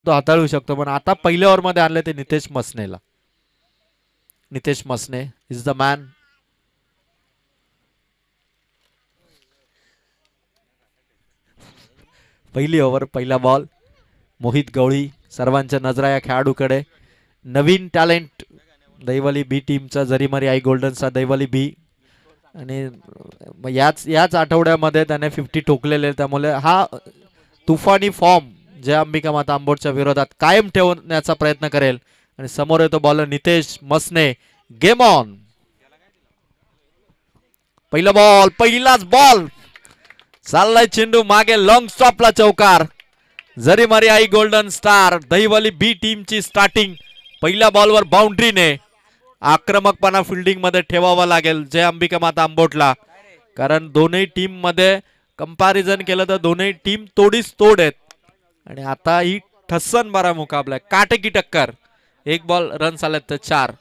तो हाताळू शकतो, पण आता पहिल्या ओव्हर मध्ये आणले ते नितेश मसनेला. Nitesh Masne is the man. पहिली ओव्हर, पहिला बॉल. मोहित गवळी. सर्वांच्या नजरा या खेळाडूकडे. नवीन टॅलेंट दैवली बी टीमचा. जरीमरी आई गोल्डनचा दैवली बी. आणि याच आठवड्यामध्ये त्याने 50 ठोकलेले, त्यामुळे हा तुफानी फॉर्म जय अंबिका माता आंबोडच्या विरोधात कायम ठेवण्याचा प्रयत्न करेल. आणि समोर येतो bowler Nitesh Masne. Game on. पहिला बॉल, पहिलाच बॉल. चाललाय चेंडू मागे, लॉंग स्टॉपला चौकार. जरीमरी आई गोल्डन स्टार दहिवली बी टीमची स्टार्टिंग. पहिल्या बॉलवर बाउंड्रीने. आक्रमकपणा फिल्डिंग मध्ये ठेवावा लागेल जय अंबिका माता आंबोटला, कारण दोन्ही टीम मध्ये कंपॅरिझन केलं तर दोन्ही टीम तोडीस तोड आहेत. आणि आता ही ठसन बरा मुकाबला आहे, काटेकी टक्कर. एक बॉल रन्स आलेत तर 4.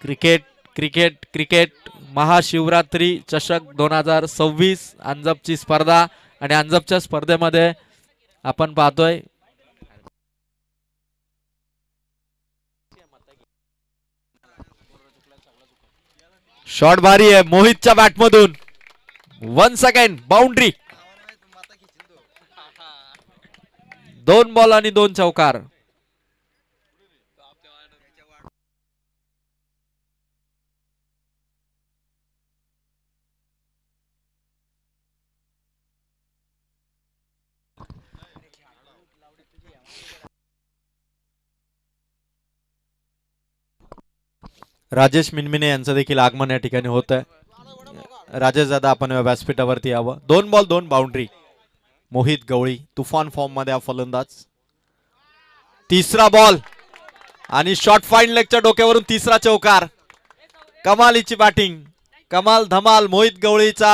Cricket cricket cricket. महाशिवरात्री चषक 2026 अंजपची स्पर्धा. आणि अंजपच्या स्पर्धेमध्ये आपण पाहतोय शॉट भारी आहे मोहितच्या बॅटमधून. 1 सेकंड बाउंड्री. 2 बॉल आणि 2 चौकार. राजेश मिनमिने यांचं देखील आगमन या ठिकाणी होत आहे. राजेश दादा आपण व्यासपीठावरती यावं. 2 बॉल 2 बाउंड्री. मोहित गवळी तुफान फॉर्म मध्ये हा फलंदाज. तिसरा बॉल आणि शॉर्ट फाईन लेगच्या डोक्यावरून तिसरा चौकार. कमालीची बॅटिंग, कमाल धमाल मोहित गवळीचा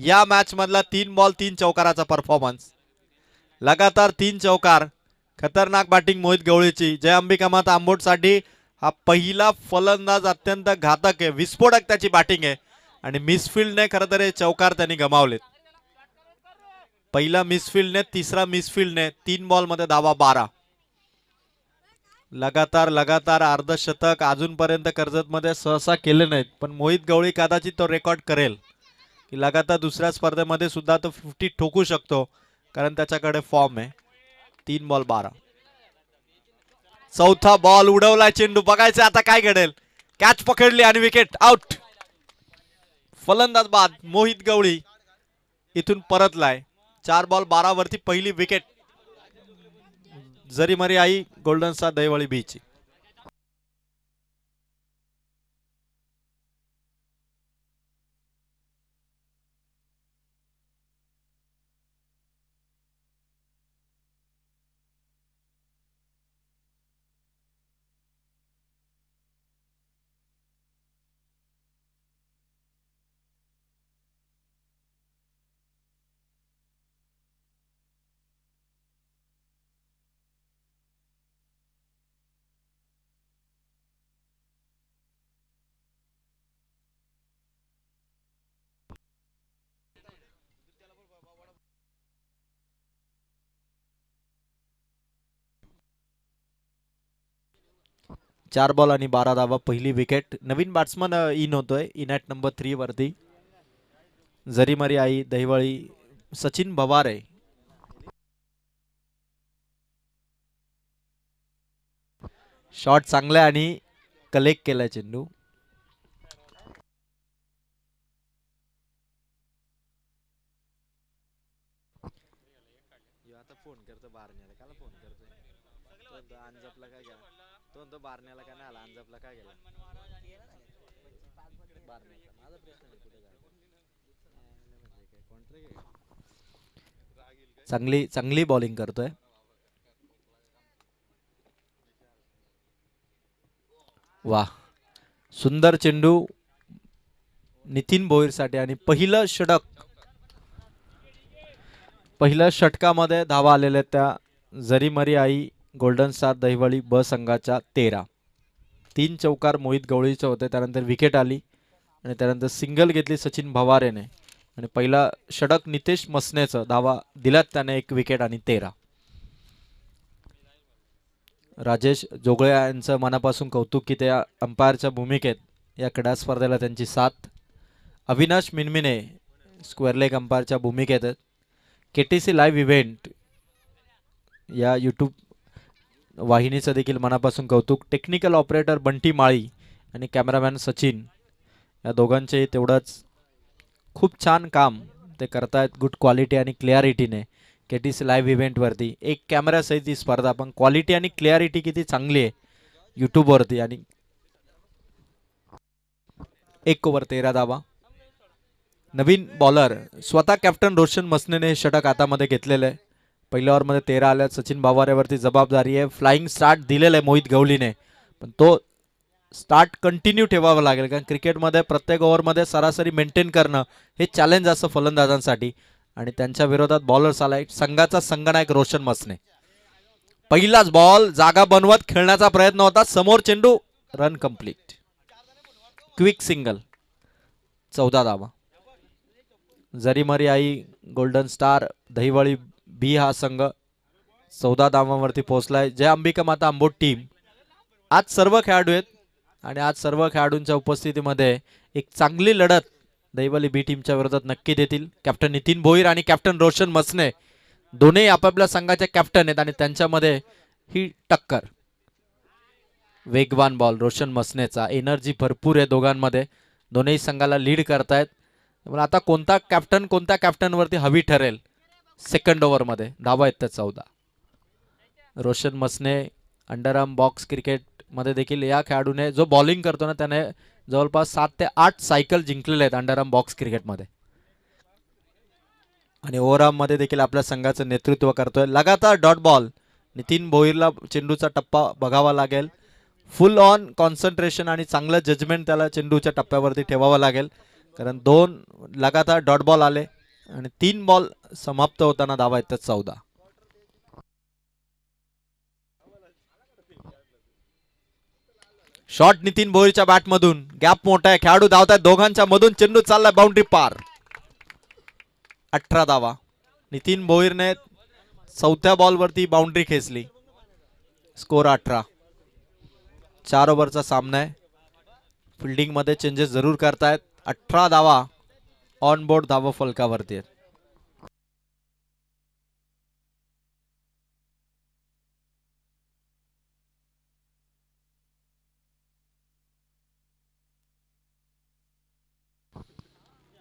या मॅच मधला 3 बॉल 3 चौकाराचा परफॉर्मन्स. लगातार 3 चौकार. खतरनाक बॅटिंग मोहित गवळीची. जय अंबिका माता आंबोटसाठी हा पहिला फलंदाज अत्यंत घातक आहे, विस्फोटक त्याची बॅटिंग आहे. आणि मिसफिल्डने खरं तर हे चौकार त्यांनी गमावलेत. पहिला मिसफिल्डने, तिसरा मिसफिल्डने. 3 बॉल मध्ये धावा 12. लगातार लगातार अर्धशतक अजूनपर्यंत कर्जत मध्ये सहसा केले नाहीत, पण मोहित गवळी कदाचित तो रेकॉर्ड करेल की लगातार दुसऱ्या स्पर्धेमध्ये सुद्धा तो 50 ठोकू शकतो, कारण त्याच्याकडे फॉर्म आहे. 3 बॉल 12. चौथा बॉल उडवलाय चेंडू. बघायचं आता काय घडेल. कॅच पकडली आणि विकेट आउट. फलंदाज बाद मोहित गवळी इथून परतलाय. 4 बॉल 12 वरती पहिली विकेट जरीमरी आई गोल्डनचा दैवळी बीची. चार बॉल आणि 12 धावा पहिली विकेट. नवीन बॅट्समन इन होतोय इन ॲट नंबर 3 वरती. जरीमरी आई दहिवळी सचिन भवारे. शॉट चांगला आणि कलेक्ट केलाय चेंडू. आता फोन करतो बारण्याला. काला फोन करतो तो अंजपला काय गेला. तो बारण्याला काय नाही आला. अंजपला काय गेला बारण्याचा. माझा प्रश्न आहे कुठे जायचं. चांगली चांगली बॉलिंग करतोय. वाह, सुंदर चेंडू नितीन भोईरसाठी. आणि पहिलं षटक, पहिल्या षटकामध्ये धावा आलेल्या त्या जरीमरी आई गोल्डन स्टार दहिवळी ब संघाच्या 13. 3 चौकार मोहित गवळीचे होते. त्यानंतर विकेट आली आणि त्यानंतर सिंगल घेतली सचिन भवारेने. आणि पहिला षटक नितेश मसनेचं. धावा दिल्यात त्याने 1 विकेट आणि 13. राजेश जोगळे यांचं मनापासून कौतुक की त्या अंपायरच्या भूमिकेत या क्रीडा स्पर्धेला त्यांची साथ. अविनाश मिनमिने स्क्वेअर लेग अंपायरच्या भूमिकेत. KTC लाईव्ह इव्हेंट या यूट्यूब वाहिनीचं देखील मनापासून कौतुक. टेक्निकल ऑपरेटर बंटी माळी आणि कॅमेरामॅन सचिन या दोघांचे तेवढंच खूप छान काम ते करतायत गुड क्वालिटी आणि क्लिअरिटीने. KTC लाईव्ह इव्हेंटवरती एक कॅमेरासहित ही स्पर्धा, पण क्वालिटी आणि क्लिअरिटी किती चांगली आहे यूट्यूबवरती. आणि 1 ओव्हर 13 धावा. नवीन बॉलर स्वतः कॅप्टन रोशन मसनेने हे षटक हातामध्ये घेतलेलं आहे. पहिल्या ओव्हरमध्ये 13 आल्या. सचिन बावारेवरती जबाबदारी आहे. फ्लाइंग स्टार्ट दिलेलं आहे मोहित गवळीने, पण तो स्टार्ट कंटिन्यू ठेवावा लागेल, कारण क्रिकेटमध्ये प्रत्येक ओव्हरमध्ये सरासरी मेंटेन करणं हे चॅलेंज असतं फलंदाजांसाठी. आणि त्यांच्या विरोधात बॉलर्स आलाय संघाचा संगनायक रोशन मसने. पहिलाच बॉल जागा बनवत खेळण्याचा प्रयत्न होता. समोर चेंडू, रन कंप्लीट. Quick single. 14 धावा. जरीमरी आई गोल्डन स्टार दहिवळी बी हा संघ 14 धावांवरती पोहोचलाय. जय अंबिका माता आंबोट टीम आज सर्व खेळाडू आहेत आणि आज सर्व खेळाडूंच्या उपस्थितीमध्ये एक चांगली लढत दहिवली बी टीमच्या विरोधात नक्की देतील. कॅप्टन नितीन भोईर आणि कॅप्टन रोशन मसने दोन्ही आपापल्या संघाचे कॅप्टन आहेत आणि त्यांच्यामध्ये ही टक्कर. वेगवान बॉल रोशन मसनेचा, एनर्जी भरपूर आहे दोघांमध्ये. दोन्ही संघाला लीड करतायत. आता कोणता कॅप्टनवरती हवी ठरेल सेकंड ओव्हरमध्ये. धावा आहेत 14. रोशन मसने अंडरआर्म बॉक्स क्रिकेटमध्ये देखील या खेळाडूने जो बॉलिंग करतो ना त्याने जवळपास 7 ते 8 सायकल जिंकलेले आहेत अंडरआर्म बॉक्स क्रिकेटमध्ये. आणि ओव्हरआर्म मध्ये देखील आपल्या संघाचं नेतृत्व करतोय. लगातार डॉट बॉल. नितीन भोईरला चेंडूचा टप्पा बघावा लागेल. फुल ऑन कॉन्सन्ट्रेशन आणि चांगलं जजमेंट त्याला चेंडूच्या टप्प्यावरती ठेवावं लागेल, कारण 2 लगातार डॉट बॉल आले आणि 3 बॉल समाप्त होताना धावा आहेत 14. शॉट नितीन भोईरच्या बॅटमधून. गॅप मोठा आहे. खेळाडू धावतात दोघांच्या मधून. चेंडू चाललाय बाउंड्री पार. 18 धावा. नितीन भोईरने 4थ्या बॉलवरती बाउंड्री खेचली. स्कोर 18. 4 ओव्हरचा सामना आहे. फिल्डिंग मध्ये चेंजेस जरूर करतायत. 18 धावा ऑन बोर्ड धावा फलकावरती आहेत.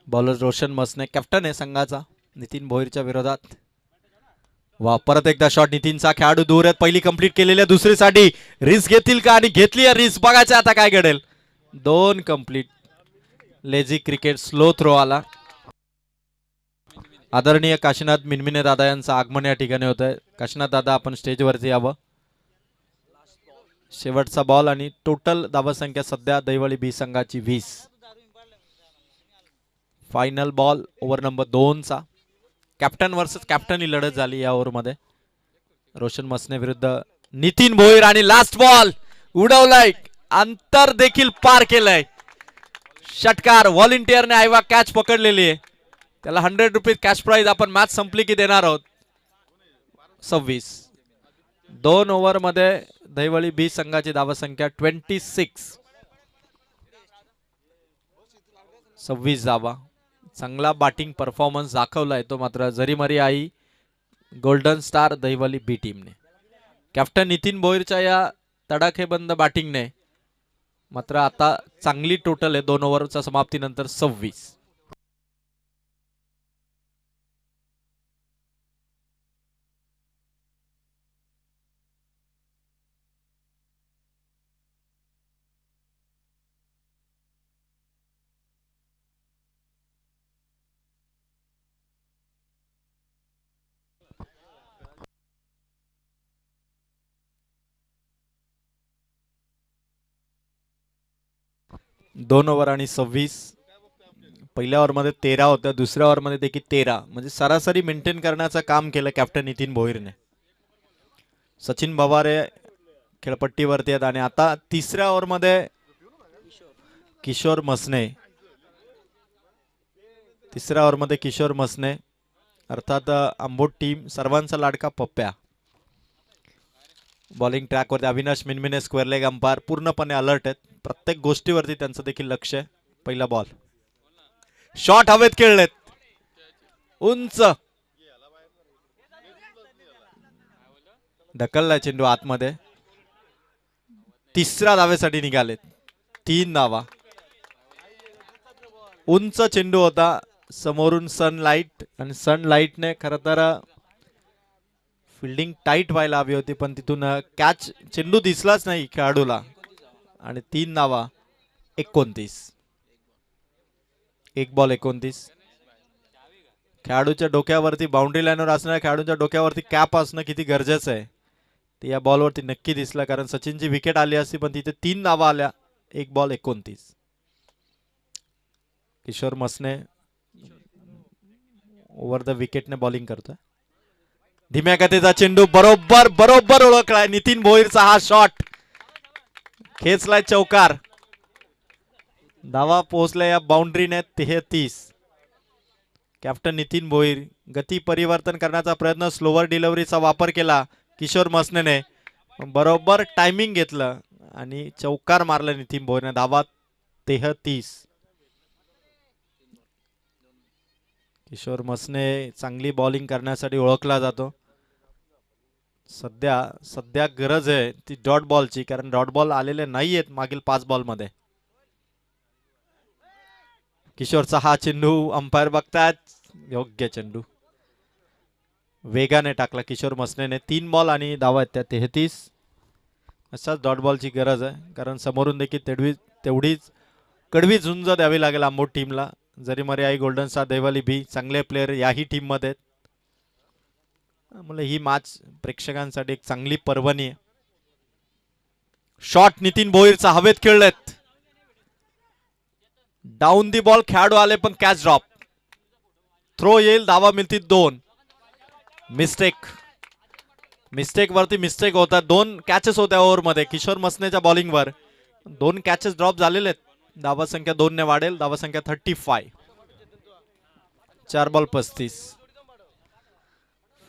बॉलर रोशन मसने कॅप्टन आहे संघाचा नितीन भोईरच्या विरोधात. वा, परत एकदा शॉट नितीनचा. खेळाडू दूर आहेत. पहिली कंप्लीट केलेली आहे. दुसरीसाठी रिस्क घेतील का, आणि घेतली आहे रिस्क. बघायचं आता काय घडेल. 2 complete. Lazy cricket slow throw आला. आदरणीय काशीनाथ मिनमिने दादा यांचं आगमन या ठिकाणी होत आहे. काशीनाथ दादा आपण स्टेजवरती यावं. शेवटचा बॉल आणि टोटल धावसंख्या सध्या दैवळी बी संघाची 20. फायनल बॉल ओव्हर नंबर 2चा. कॅप्टन वर्सेस कॅप्टन ही लढत झाली या ओव्हरमध्ये. रोशन मसने विरुद्ध नितीन भोईर. आणि लास्ट बॉल उडवलाय, अंतर देखील पार केलंय. षटकार. व्हॉलेंटियरने आयवा कॅच पकडलेली आहे. त्याला 100 रुपीज कॅश प्राइज आपण मॅच संपली की देणार आहोत. 26. 2 ओव्हरमध्ये दहिवळी बी संघाची धावसंख्या 26. 26 धावा. चांगला बॅटिंग परफॉर्मन्स दाखवलाय तो मात्र जरीमरी आई गोल्डन स्टार दहिवली बी टीमने. कॅप्टन नितीन भोईरच्या या तडाखेबंद बॅटिंगने मात्र आता चांगली टोटल आहे 2 ओव्हरच्या समाप्तीनंतर 26. दोन ओव्हर आणि 26. पहिल्या ओव्हरमध्ये 13 होत्या. दुसऱ्या ओव्हरमध्ये देखील 13. म्हणजे सरासरी मेंटेन करण्याचं काम केलं कॅप्टन नितीन भोईरने. सचिन बवारे खेळपट्टीवरती आहेत आणि आता तिसऱ्या ओव्हरमध्ये किशोर मसने. तिसऱ्या ओव्हरमध्ये किशोर मसने अर्थात आंबोट टीम सर्वांचा लाडका पप्प्या. बॉलिंग ट्रॅकवरती Avinash Minmine square leg umpire पूर्णपणे अलर्ट आहेत. प्रत्येक गोष्टीवरती त्यांचं देखील लक्ष आहे. पहिला बॉल शॉट हवेत खेळलेत उंच ढकललाय चेंडू आतमध्ये. तिसऱ्या धावेसाठी निघालेत. 3 धावा. उंच चेंडू होता समोरून सनलाइट आणि सनलाइटने खरं तर फिल्डिंग टाईट व्हायला हवी होती पण तिथून कॅच चेंडू दिसलाच नाही खेळाडूला आणि 3 धावा. 29 एक बॉल 29. खेळाडूच्या डोक्यावरती बाउंड्री लाईनवर असणाऱ्या खेळाडूच्या डोक्यावरती कॅप असणं किती गरजेचं आहे ते या बॉलवरती नक्की दिसलं कारण सचिनची विकेट आली असती पण तिथे 3 धावा आल्या. एक ball 29. Kishor Masne over the विकेटने बॉलिंग करतोय. धीम्या गतीचा चेंडू बरोबर ओळखलाय. नितीन भोईरचा हा शॉट खेचलाय चौकार. धावा पोहोचल्या या बाउंड्रीने 33. कॅप्टन नितीन भोईर गती परिवर्तन करण्याचा प्रयत्न स्लोवर डिलिव्हरीचा वापर केला किशोर मसनेने बरोबर टायमिंग घेतलं आणि चौकार मारला नितीन भोईरने. धावा 33. किशोर मसने चांगली बॉलिंग करण्यासाठी ओळखला जातो. सध्या गरज आहे ती डॉट बॉलची कारण डॉट बॉल आलेले नाहीयेत मागील 5 बॉल मध्ये. किशोरचा हा चेंडू अंपायर बघतात. योग्य चेंडू वेगाने टाकला किशोर मसनेने. 3 बॉल आणि धावा आहेत त्या 33. अशाच डॉट बॉलची गरज आहे कारण समोरून देखील तेवढीच कडवी झुंज द्यावी लागेल आंबोट टीमला. जरी मर्याई गोल्डन स्टार दैवाली भी चांगले प्लेयर याही टीम मध्ये आहेत. त्यामुळे ही मॅच प्रेक्षकांसाठी एक चांगली पर्वणी आहे. शॉट नितीन भोईरचा हवेत खेळलेत. डाऊन दी बॉल खेळाडू आले पण कॅच ड्रॉप. थ्रो येईल. धावा मिळतील 2. मिस्टेक वरती मिस्टेक होतात. 2 कॅचेस होत्या ओव्हर मध्ये किशोर मसनेच्या बॉलिंगवर. 2 कॅचेस ड्रॉप झालेले आहेत. धावा संख्या 2 ने वाढेल. धावा संख्या 35. 4 बॉल 35.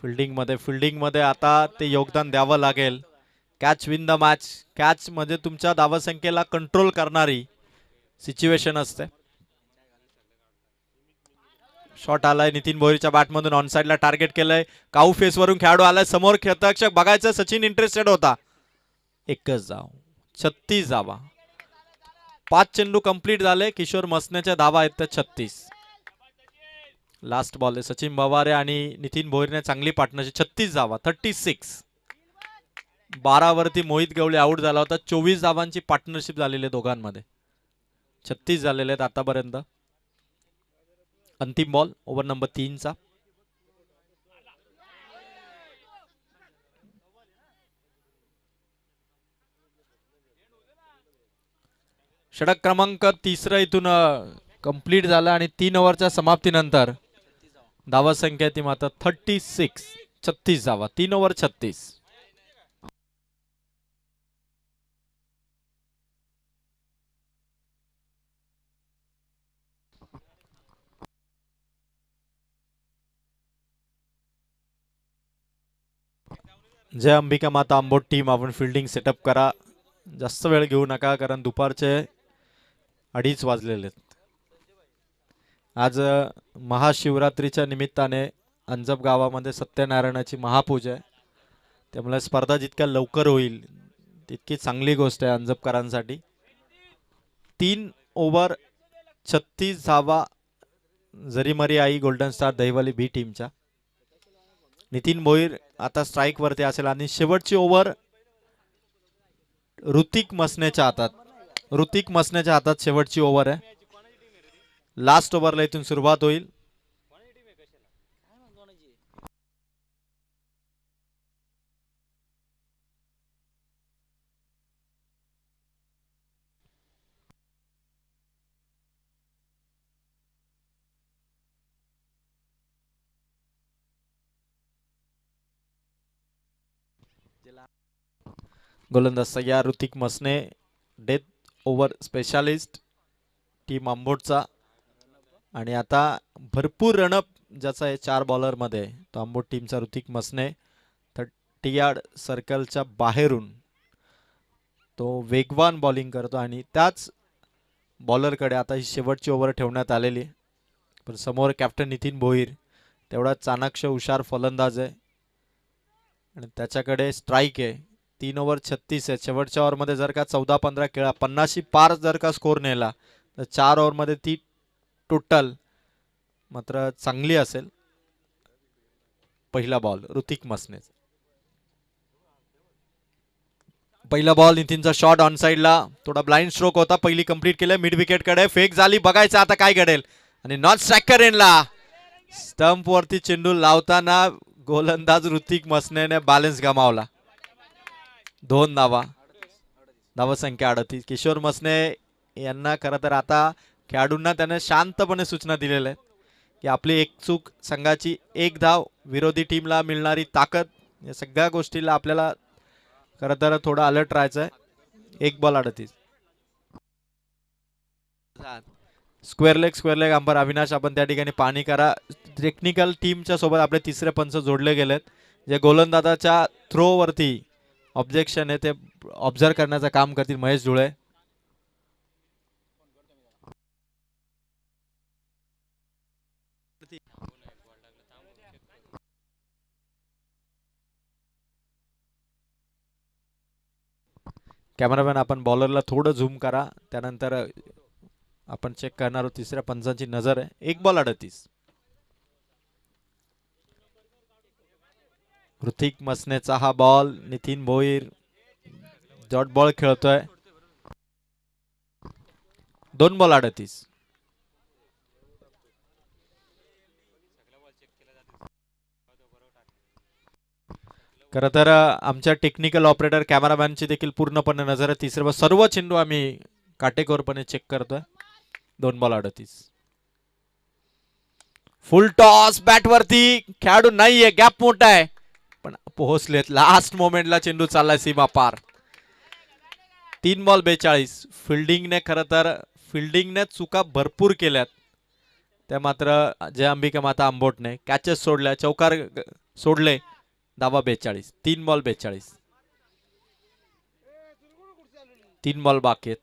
फिल्डिंग मध्ये आता ते योगदान द्यावं लागेल. Catch win the match. Catch म्हणजे तुमच्या धावा संख्येला कंट्रोल करणारी सिच्युएशन असते. शॉट आलाय नितीन भोईरच्या बॅटमधून. ऑन साइडला टार्गेट केलंय. काऊ फेस वरून खेळाडू आलाय. समोर क्षेत्ररक्षक बघायचं. सचिन इंटरेस्टेड होता. एकच धाव. 36 धावा. 5 चेंडू कंप्लीट झाले. किशोर मसनेच्या धावा आहेत त्या 36. लास्ट बॉल आहे. सचिन बवारे आणि नितीन भोईरने चांगली पार्टनरशिप. 36 धावा. 36. 12 वरती मोहित गवळे आउट झाला होता. 24 धावांची पार्टनरशिप झालेली दोघांमध्ये. 36 झालेले आहेत आतापर्यंत. अंतिम बॉल ओव्हर नंबर 3 चा. षटक क्रमांक 3 इथून कंप्लीट झाला आणि 3 ओव्हरच्या समाप्तीनंतर धावा संख्या ती मात्र 36. 36 धावा. 3 ओव्हर 36. जय अंबिका माता आंबोट टीम आपण फिल्डिंग सेटअप करा. जास्त वेळ घेऊ नका कारण दुपारचे 2:30 वाजलेले आहेत. आज महाशिवरात्रीच्या निमित्ताने अंजप गावामध्ये सत्यनारायणाची महापूजा आहे. त्यामुळे स्पर्धा जितक्या लवकर होईल तितकी चांगली गोष्ट आहे अंजपकरांसाठी. 3 ओव्हर 36 धावा जरीमरी आई गोल्डन स्टार दहिवली बी टीमच्या. नितीन भोईर आता स्ट्राइक वरती असेल आणि शेवटची ओव्हर ऋतिक मसनेच्या हातात शेवटची ओव्हर आहे. लास्ट ओव्हरला इथून सुरुवात होईल. गोलंदाज तयार Hrithik Masne. Death over specialist team आंबोटचा. आणि आता भरपूर रनअप ज्याचा आहे 4 बॉलर मध्ये तो आंबोट टीमचा ऋतिक मसने. 30 यार्ड सर्कलच्या बाहेरून तो वेगवान बॉलिंग करतो आणि त्याच बॉलरकडे आता ही शेवटची ओव्हर ठेवण्यात आलेली आहे. पण समोर कॅप्टन नितीन भोईर तेवढा चाणाक्ष हुशार फलंदाज आहे आणि त्याच्याकडे स्ट्राईक आहे. 3 ओव्हर 36 आहे. शेवटच्या ओव्हरमध्ये जर का 14-15 खेळा 50 पार जर का स्कोर नेला तर 4 ओव्हरमध्ये ती टोटल मात्र चांगली असेल. पहिला बॉल ऋतिक मसने, पहिला बॉल नितीनचा शॉट ऑन साइडला, थोडा ब्लाइंड स्ट्रोक होता. पहिली कंप्लीट केलं. मिड विकेट कडे फेक झाली. बघायचं आता काय घडेल आणि नॉट स्ट्रायकर एंडला स्टंप वरती चेंडू लावताना गोलंदाज ऋतिक मसनेने बॅलन्स गमावला. 2 धावा, धावसंख्या 38. किशोर मसने यांना खरं तर आता खेळाडूंना त्याने शांतपणे सूचना दिलेल्या आहेत की आपली एक चूक संघाची एक धाव, विरोधी टीमला मिळणारी ताकद, या सगळ्या गोष्टीला आपल्याला खरं तर थोडं अलर्ट राहायचं आहे. 1 ball 38. Square leg umpire Avinash आपण त्या ठिकाणी पाहणी करा. टेक्निकल टीमच्या सोबत आपले तिसरे पंच जोडले गेलेत जे गोलंदाजाच्या थ्रो वरती ऑब्जेक्शन आहे ते ऑब्झर्व करण्याचं काम करतील. महेश धुळे, कॅमेरामॅन आपण बॉलरला थोडं झूम करा, त्यानंतर आपण चेक करणार आहोत. तिसऱ्या पंचांची नजर आहे. 1 बॉल 38. ऋतिक मसनेचा हा ball. Nitin Bhoir dot ball खेळतोय. 2 बॉल 38. खरं तर आमच्या टेक्निकल ऑपरेटर कॅमेरामॅनची देखील पूर्णपणे नजर आहे. तिसरे बॉल सर्व चेंडू आम्ही काटेकोरपणे चेक करतोय. 2 बॉल 38. फुल टॉस बॅट वरती, खेळाडू नाहीये, गॅप मोठा आहे पण पोहोचलेत. लास्ट मोमेंटला चेंडू चाललाय सीमा पार. 3 बॉल 42. फिल्डिंगने खरं तर फिल्डिंगने चुका भरपूर केल्यात त्या मात्र जय अंबिका माता आंबोटने कॅचेस सोडल्या, चौकार सोडले. धावा 42. 3 बॉल 42. 3 बॉल बाकी आहेत.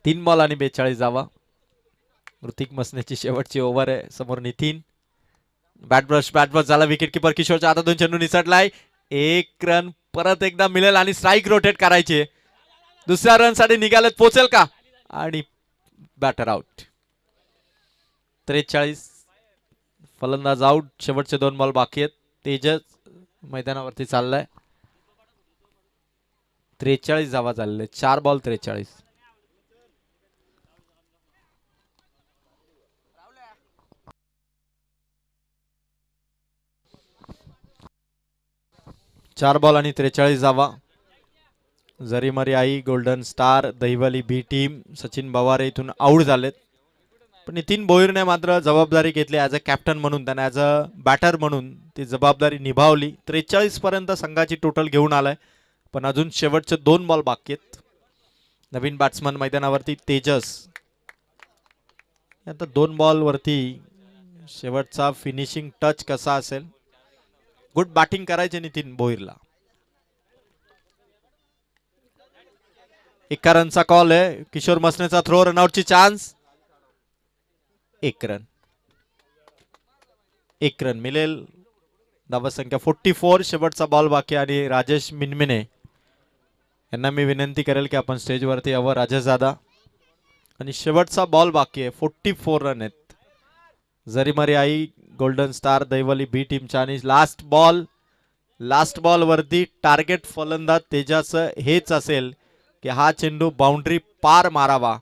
तीन बॉल आणि 42 धावा. ऋतिक मसनेची शेवटची ओव्हर आहे. समोर नितीन. बॅट ब्रश झाला. विकेट किपर किशोरच्या हातात 2 चेंडू निसटलाय. 1 रन परत एकदा मिळेल आणि स्ट्राईक रोटेट करायचे. दुसऱ्या रन साठी निघालेत, पोचेल का? आणि बॅटर आउट. 43. फलंदाज आउट. शेवटचे 2 बॉल बाकी आहेत. तेजस मैदानावरती चाललाय. 43 धावा झालेले. 4 बॉल 43. चार बॉल आणि 43 धावा. जरीमरी आई, गोल्डन स्टार, दहिवली बी टीम, सचिन बवारे इथून आउट झालेत. पण नितीन भोईरने मात्र जबाबदारी घेतली ॲज अ कॅप्टन म्हणून. त्याने ॲज अ बॅटर म्हणून ती जबाबदारी निभावली. 43 पर्यंत संघाची टोटल घेऊन आलाय. पण अजून शेवटचे 2 बॉल बाकी आहेत. नवीन बॅट्समन मैदानावरती तेजस. आता 2 बॉल वरती शेवटचा फिनिशिंग टच कसा असेल. गुड बॅटिंग करायचे नितीन भोईरला. 1 रनचा कॉल आहे. किशोर मसनेचा थ्रो, रनआउटची चान्स. 1 रन. 1 रन मिळेल. धावसंख्या 44. शेवटचा बॉल बाकी आणि राजेश मिनमिने यांना मी विनंती करेल की आपण स्टेजवरती यावं. राजेश दादा. आणि शेवटचा बॉल बाकी आहे. 44 रन आहेत. जरीमरी आई, गोल्डन स्टार, दैवली बी टीमच्या. आणि लास्ट बॉल वरती टार्गेट फलंदाज तेजाचं हेच असेल की हा चेंडू बाउंड्री पार मारावा.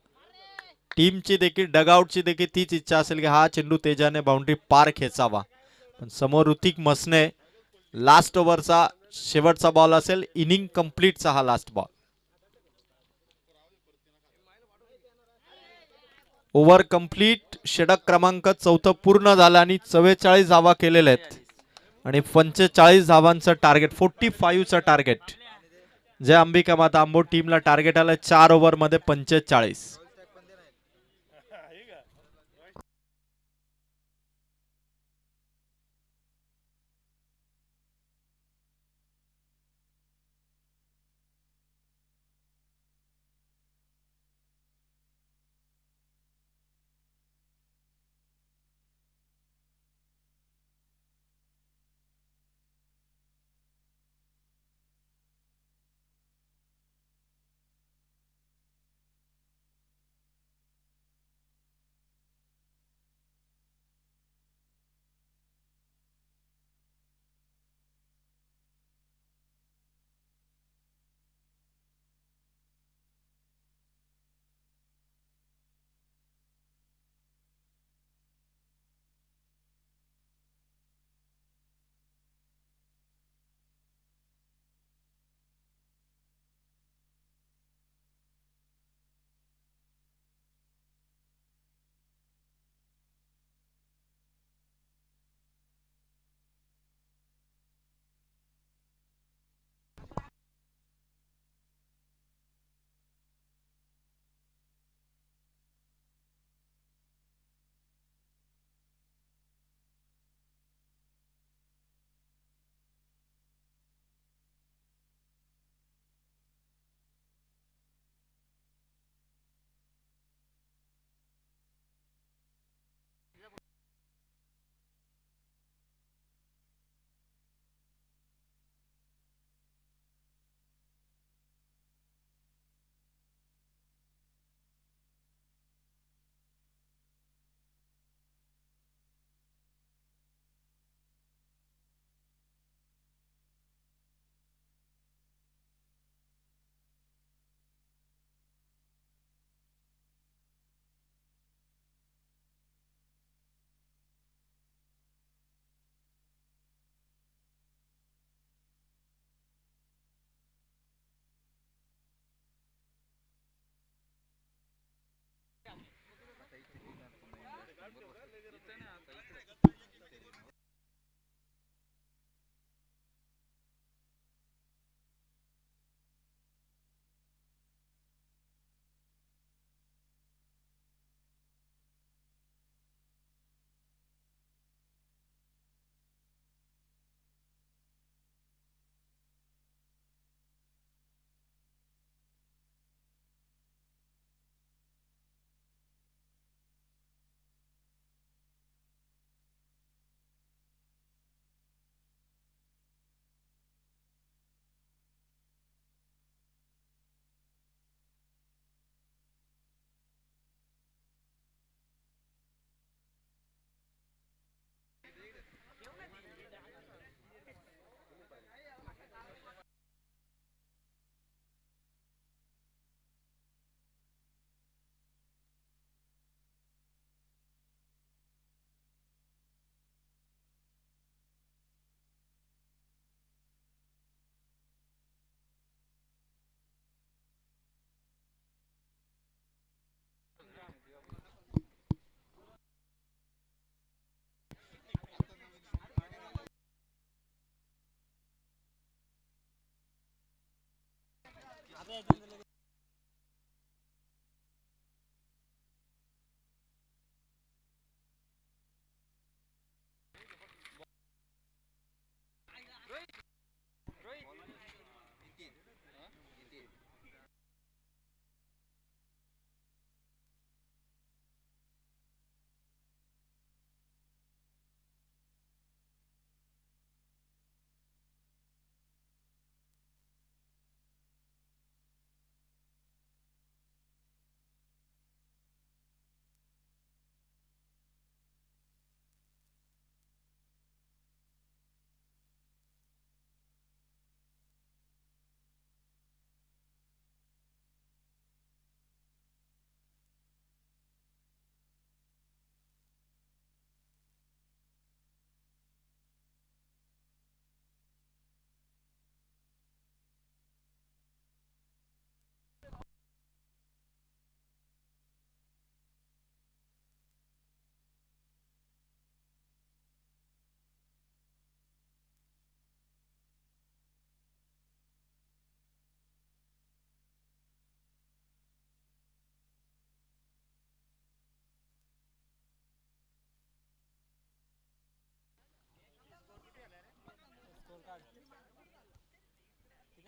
टीमची देखील डगआउटची देखील तीच इच्छा असेल की हा चेंडू तेजाने बाउंड्री पार खेचावा. पण समोर ऋतिक मसने. लास्ट ओव्हरचा शेवटचा बॉल असेल. इनिंग कंप्लीटचा हा लास्ट बॉल. Over complete. षटक क्रमांक 4 पूर्ण झाला आणि 44 धावा केलेल्या आहेत आणि 45 धावांचं टार्गेट, 45चं टार्गेट. जय अंबिका माता आंबोट टीमला टार्गेट आलं 4 ओव्हर मध्ये 45.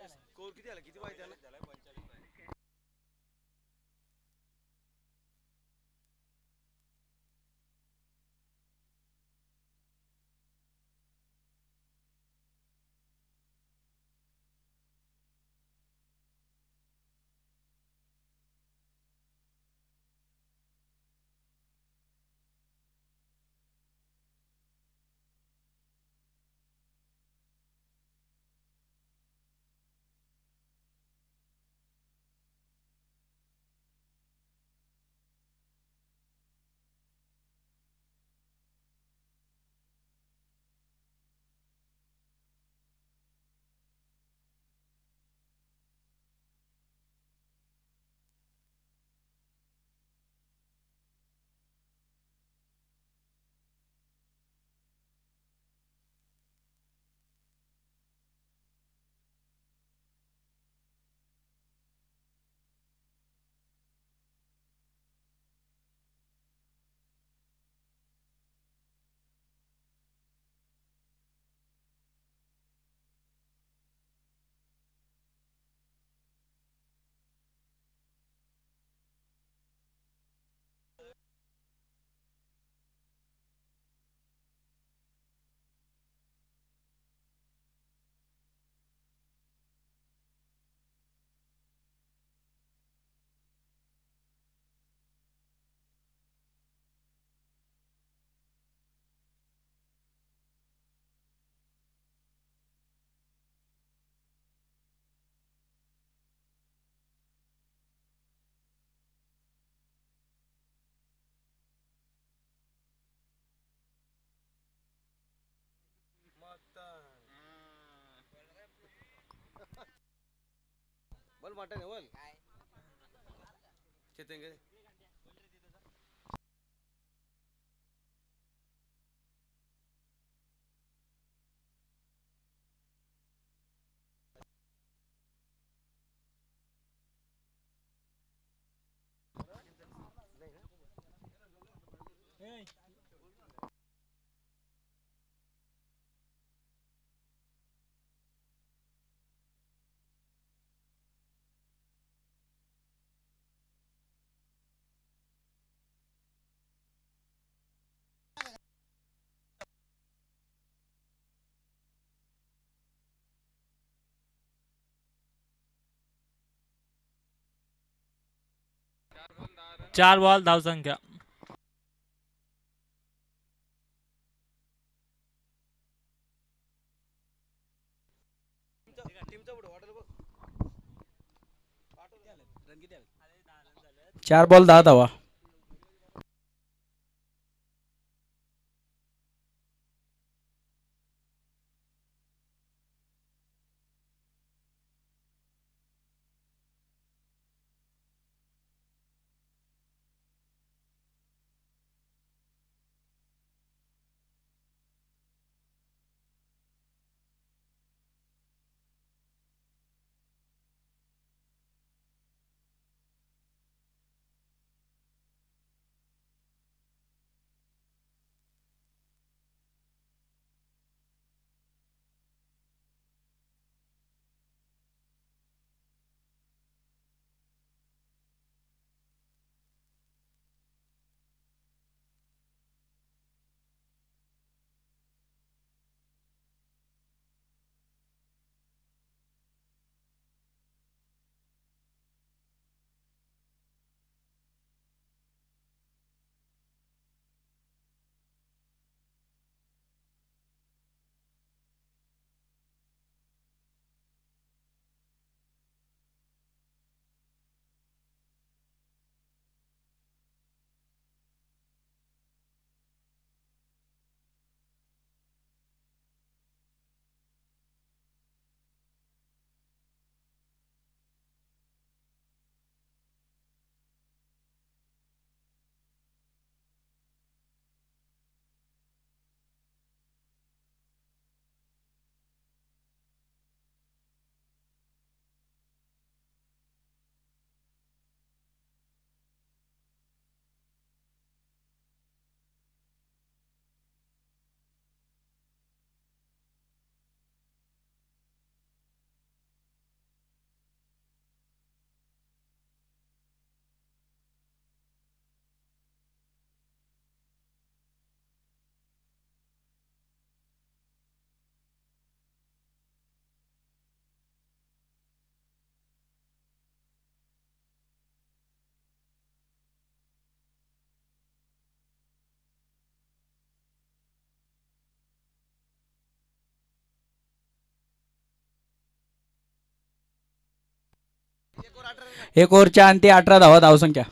स्कोर किती आला किती माहिती आहे ना बोल मटन आहे बोल खेतेंगे 4 बॉल धावसंख्या. टीमचा पुढे हॉटेल बघ 4 बॉल 10 धावा. एक ओव्हरच्या अंती 18 धावा धावसंख्या.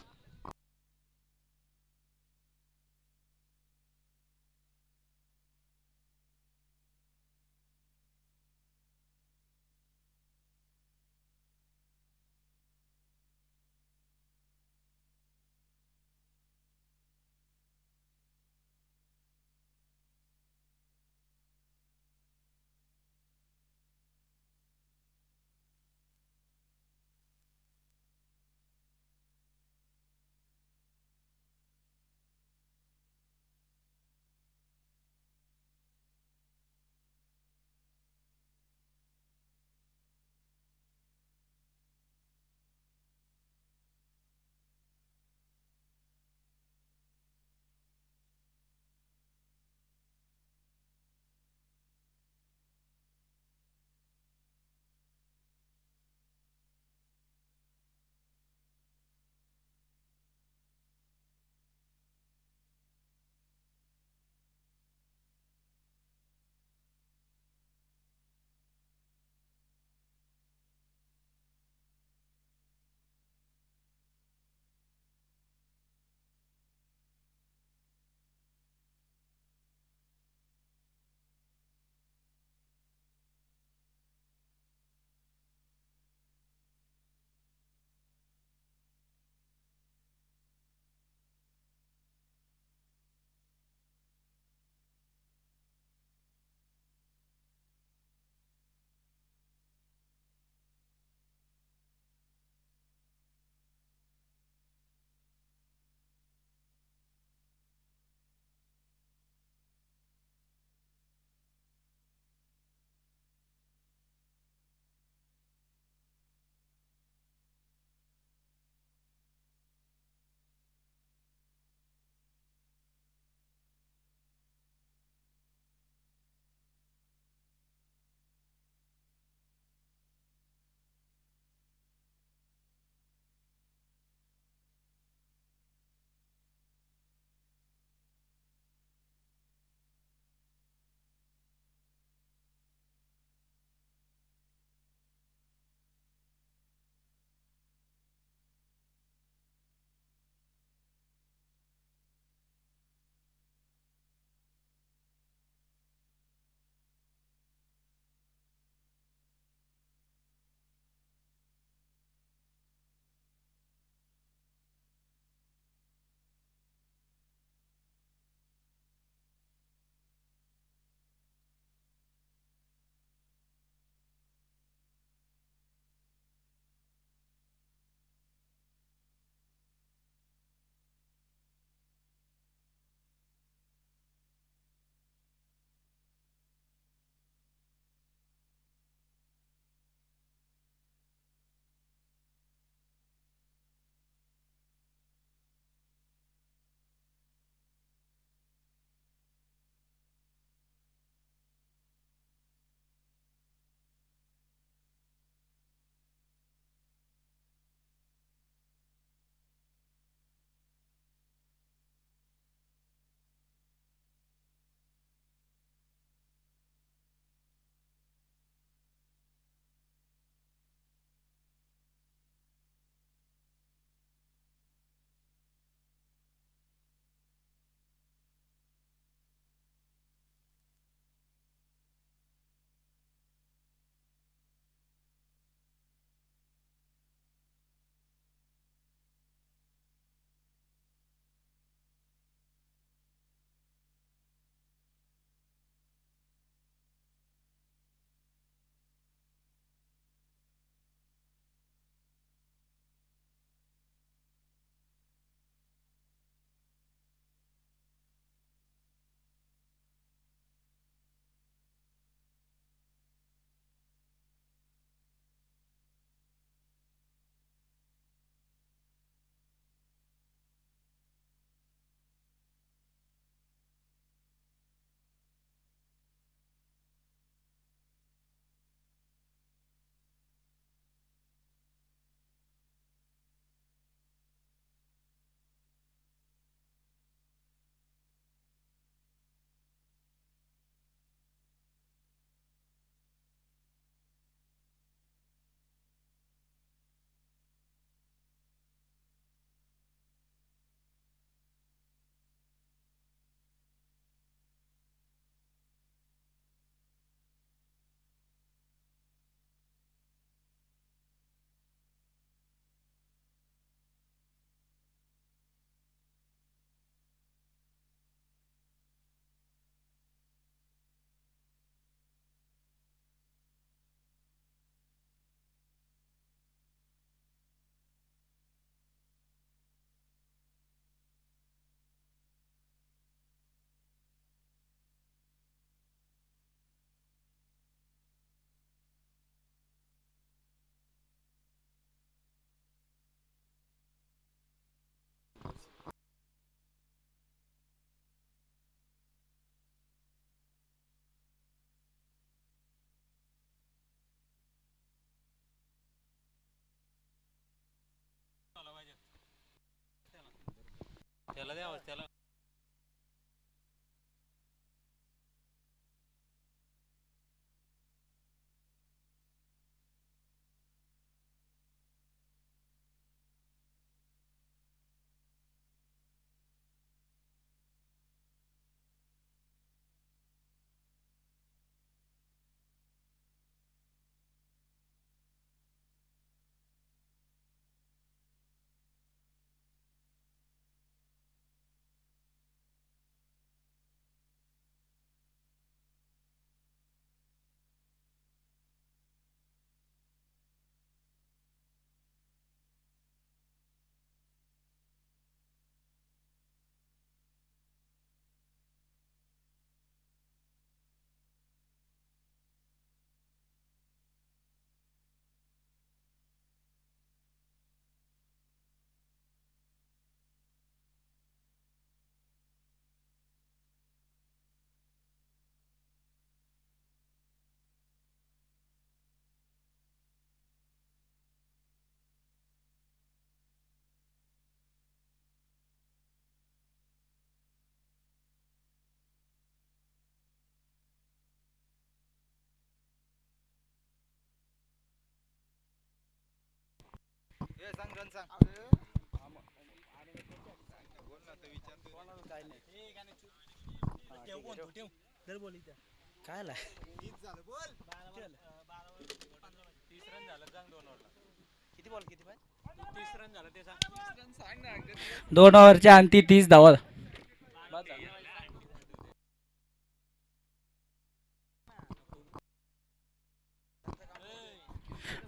2 ओव्हरच्या अंती 30 धावा.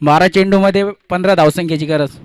बारा चेंडू मध्ये 15 धावसंख्येची गरज.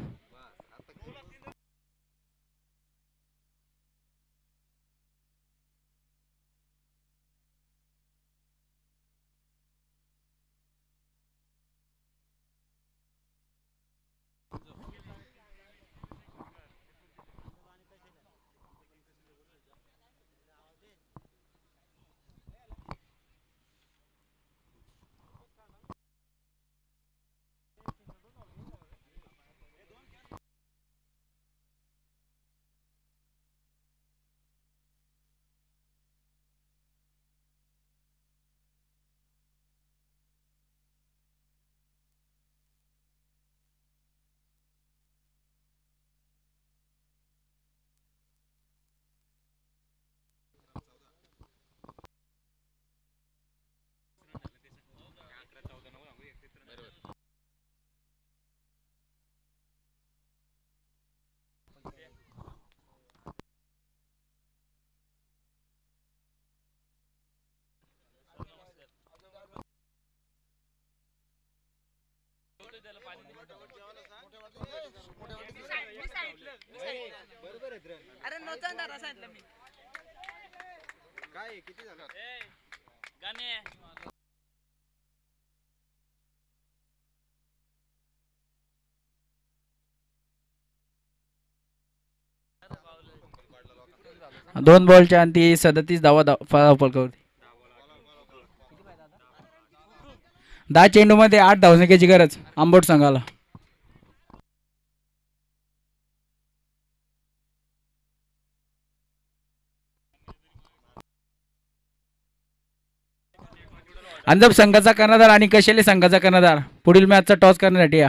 अरे नव्हतं सांगितलं मी काय किती झालं गाणे 2 बॉलच्या अंती 37 धावा फलकावरती. 10 चेंडू मध्ये 8 धावसंख्येची गरज आंबोट संघाला. अंजप संघाचा कर्णधार आणि कशेले संघाचा कर्णधार पुढील मॅचचा टॉस करण्यासाठी या.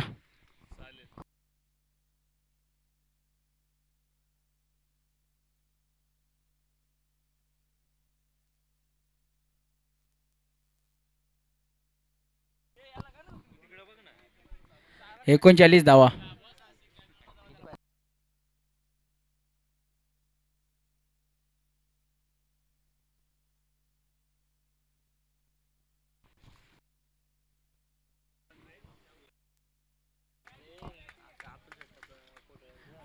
एकोणचाळीस धावा.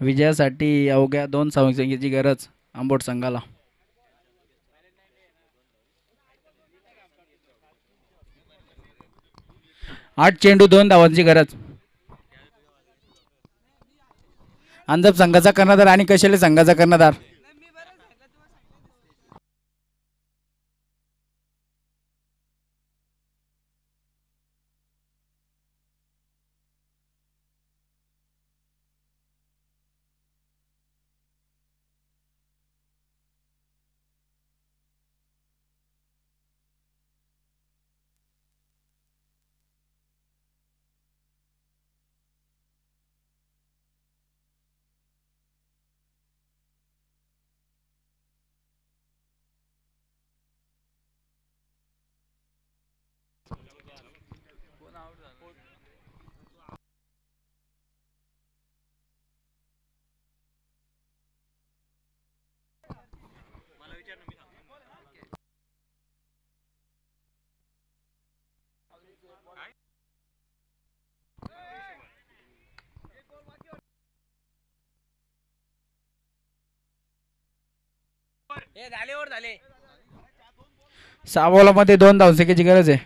विजयासाठी अवघ्या 2 धावसंख्येची गरज आंबोट संघाला. 8 चेंडू 2 धावांची गरज. अंजप संघाचा कर्णधार आणि कशेले संघाचा कर्णधार हे झाले वर झाले 6 बॉलमध्ये 2 धावसंख्येची गरज आहे.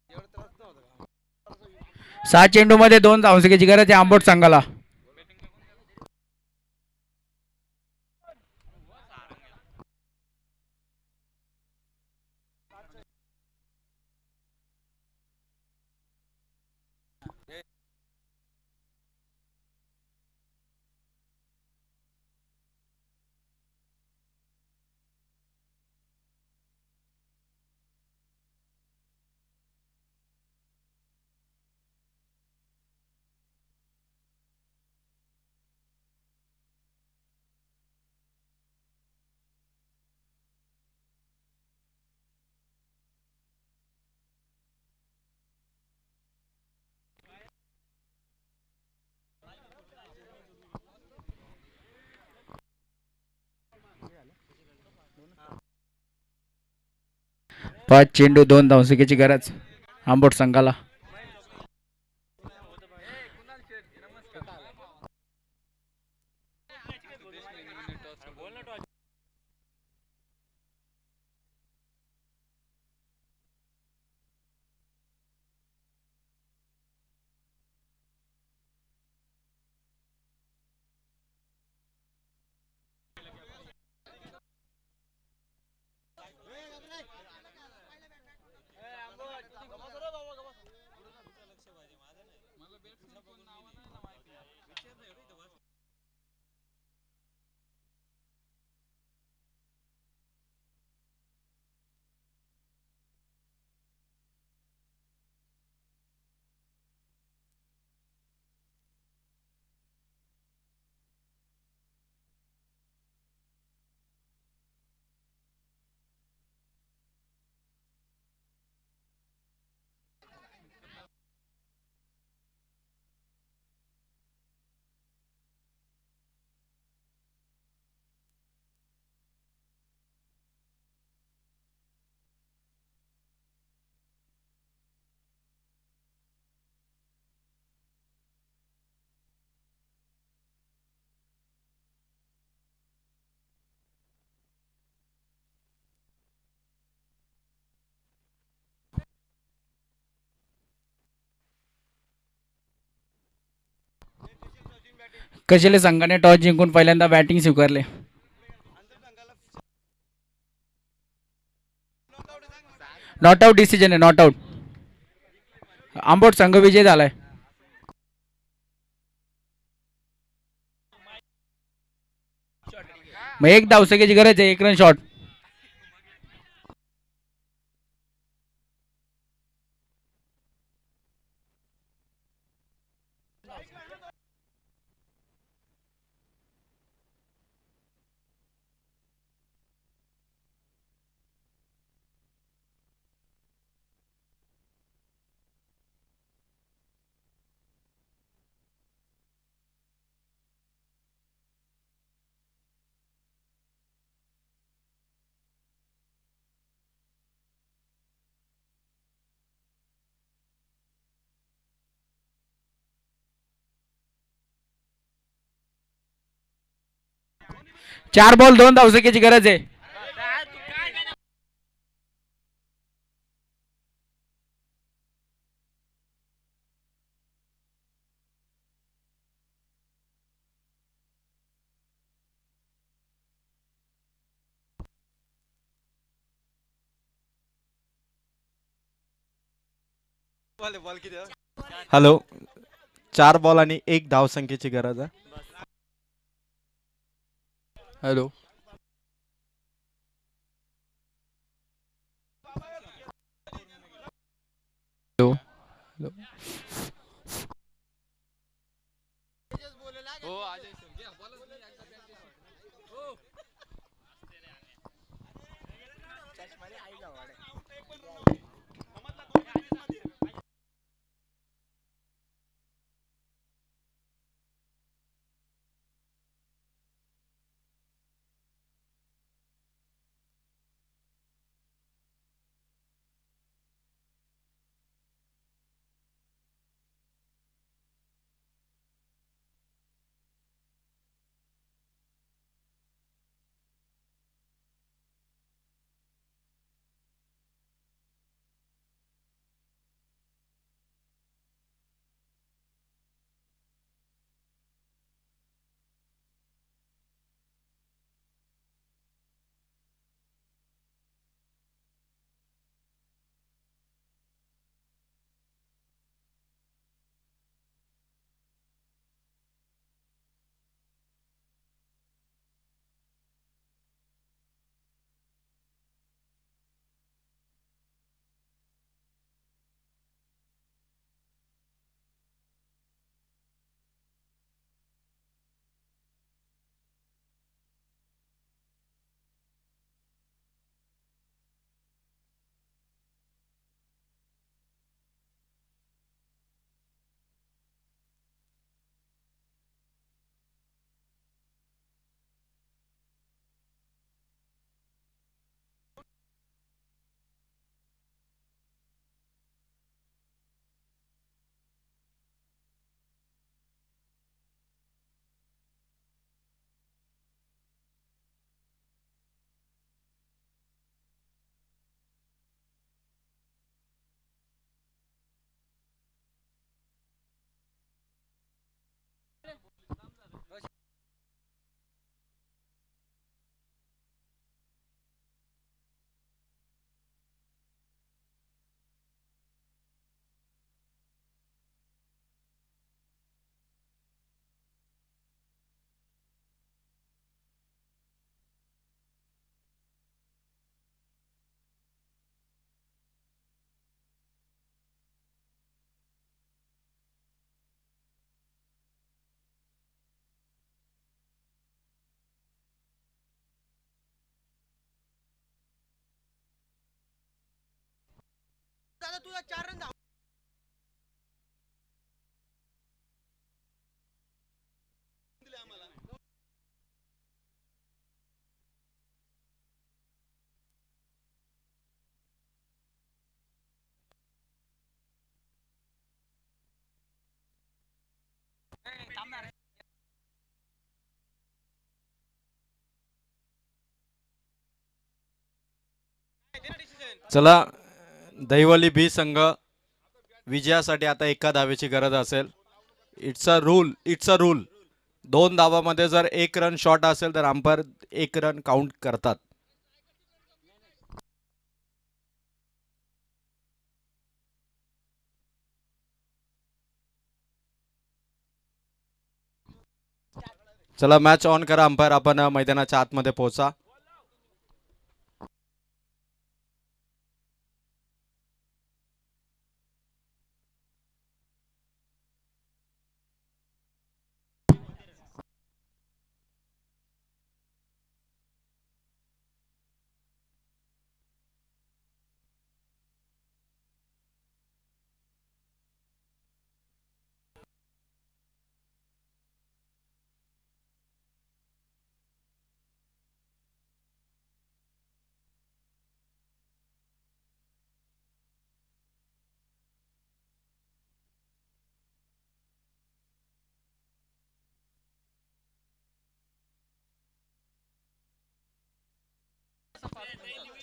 एवढा त्रास नव्हता का? 6 चेंडूमध्ये 2 धावसंख्येची गरज आहे आंबोट संघाला. पाच चेंडू 2 धावसंख्येची गरज आंबोट संघाला. कशेले संघाने टॉस जिंकून पहिल्यांदा बॅटिंग स्वीकारले. नॉट आउट डिसिजन आहे. Not out. आंबोट संघ विजय झालाय. मग 1 धावसंख्येची गरज आहे. 1 रन शॉट. चार बॉल 2 धावसंख्येची गरज आहे. बॉल किती आहे? हॅलो 4 बॉल आणि 1 धावसंख्येची गरज आहे. हॅलो हॅलो तुझा 4 रन धाव दिले आम्हाला. चला दहिवली बी संघ विजयासाठी आता एका धावेची गरज असेल. It's a rule, it's a rule. 2 धावामध्ये जर 1 रन शॉर्ट असेल तर अंपायर 1 रन काउंट करतात. चला मॅच ऑन करा अंपायर. आपण मैदानाच्या आतमध्ये पोहोचा.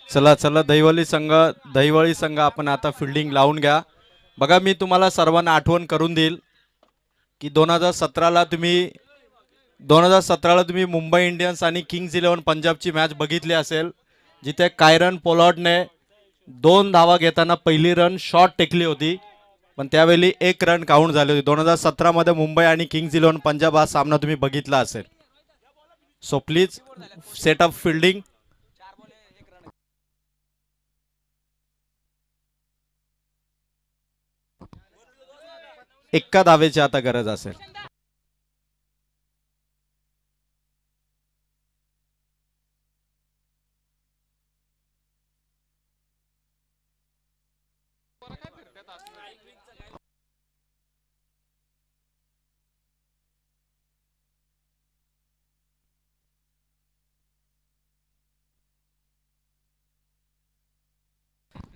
चला चला दहिवली संघ आपण आता फिल्डिंग लावून घ्या. बघा मी तुम्हाला सर्वांना आठवण करून देईल की 2017ला तुम्ही मुंबई इंडियन्स आणि किंग्स 11 पंजाबची मॅच बघितली असेल, जिथे कायरन पोलॉर्डने 2 धावा घेताना पहिली रन शॉर्ट टेकली होती, पण त्यावेळी 1 रन काउंट झाली होती. 2017 मध्ये मुंबई आणि किंग्स 11 पंजाब हा सामना तुम्ही बघितला असेल. So please set up fielding. एका धावेची आता गरज असेल.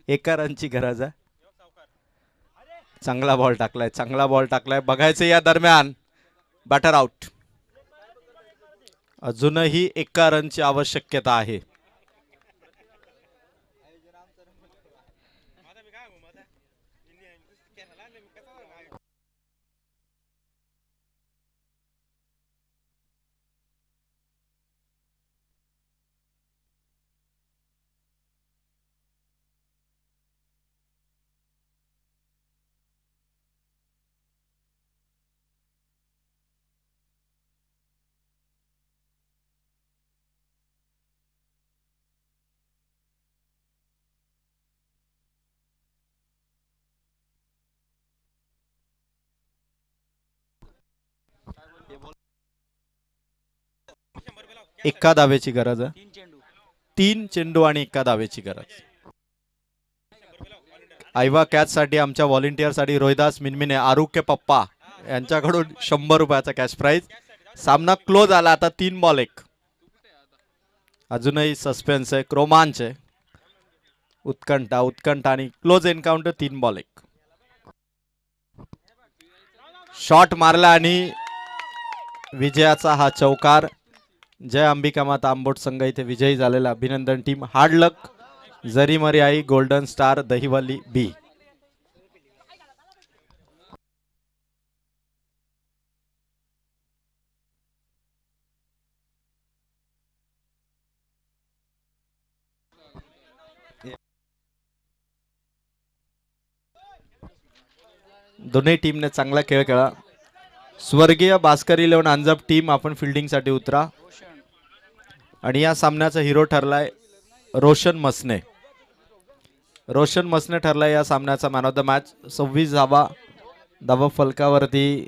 एका रनची गरज आहे. चांगला बॉल टाकलाय. बघायचं या दरम्यान बॅटर आउट. अजूनही एका रनची आवश्यकता आहे. एका धावेची गरज आहे. 3 चेंडू आणि एका धावेची गरज. आयवा कॅच साठी आमच्या व्हॉलेंटियर साठी रोहिदास मिनमिने, आरुख्य पप्पा यांच्याकडून 100 रुपयाचा कॅश प्राइज. सामना क्लोज आला आता. 3 बॉल 1. अजूनही सस्पेन्स आहे, रोमांच आहे, उत्कंठा आणि क्लोज एन्काउंटर. 3 बॉल 1. शॉट मारला आणि विजयाचा हा चौकार. जय अंबिका माता आंबोट संघ इथे विजयी झालेला. अभिनंदन टीम. हार्ड लक. जरी मरी आई गोल्डन स्टार दहिवली बी. दोन्ही टीमने चांगला खेळ खेळला. स्वर्गीय भास्कर 11 अंजप टीम आपण फिल्डिंग साठी उतरा. आणि या सामन्याचा हिरो ठरलाय रोशन मसने. रोशन मसने ठरलाय या सामन्याचा मॅन ऑफ द मॅच. 26 धावा फलकावरती